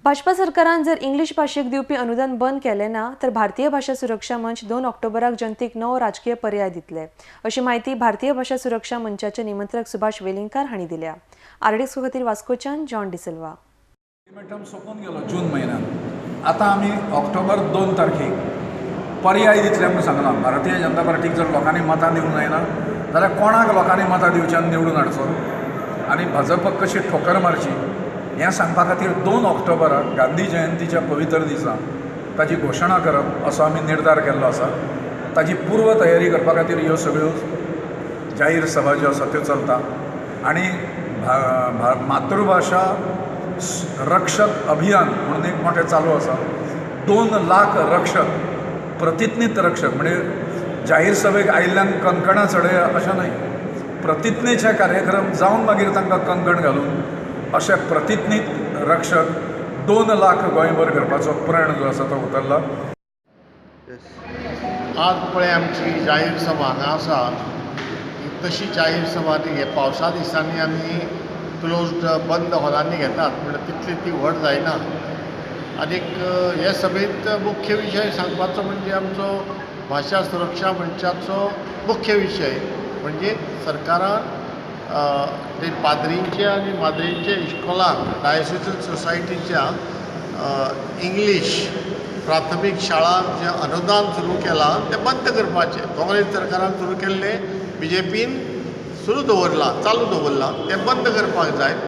भाजपा सरकारान जर इंग्लिश भाषेक दिवपी अनुदान बंद केले ना तर भारतीय भाषा सुरक्षा मंच 2 ऑक्टोबराक जनतेक नवो राजकीय पर्याय दितले, अशी माहिती भारतीय भाषा सुरक्षा मंचाचे निमंत्रक सुभाष वेलिंगकार हांणी दिल्या। आरडीएक्स खातीर वास्कोच्यान जॉन डिसिल्वा। सोंपून गेलो जून म्हयन्यात। आतां आमी ऑक्टोबर 2 तारखेक पर्याय दितले म्हणून सांगलां। भारतीय जनता पार्टीक जर लोकांनी मतां दिवंक जायना जाल्यार कोणाक लोकांनी मतां दिवच्यान निवडून हाडचो आनी भाजपाक कशी ठोकर मारची हें सांगपा खातीर 2 ऑक्टोबराक गांधी जयंतीच्या पवित्र दिसा ताची घोशणा करप असो आमी निर्धार केल्लो आसा। ताची पूर्व तयारी करपा खातीर ह्यो सगळ्यो जाहीर सभा ज्यो आसा त्यो चलता आनी मातृभाषा रक्षक अभियान म्हणून एक मोठें चालू आसा। 2 लाख रक्षक, प्रतिज्ञीत रक्षक म्हणजे जाहीर सभेक आयिल्ल्यान कंकणां चडया अशें न्हय, प्रतिज्ञेचे कार्यक्रम जावन मागीर तांकां कंकण घालून अशे प्रतिज्ञीत रक्षक 2 लाख गोंयभर करपाचो प्रण जो आसा तो उतरला। आज पळय आमची जाहीर सभा हांगा आसा, तशी जाहीर सभा ती पावसा दिसांनी आमी क्लोज्ड बंद हॉलांनी घेतात, म्हणल्यार तितली ती व्हड जायना। आनीक हे सभेंत मुख्य विशय सांगपाचो म्हणजे आमचो भाशा सुरक्षा मंचाचो मुख्य विशय म्हणजे सरकारान ते पाद्रींचे आनी माद्रींचे इश्कोलांक डायसिजन सोसायटीच्या इंग्लीश प्राथमीक शाळांक जें अनुदान सुरू केलां तें बंद करपाचें। काँग्रेस सरकारान सुरू केल्लें BJPन सुरू दवरलां, चालू दवरलां, तें बंद करपाक जाय।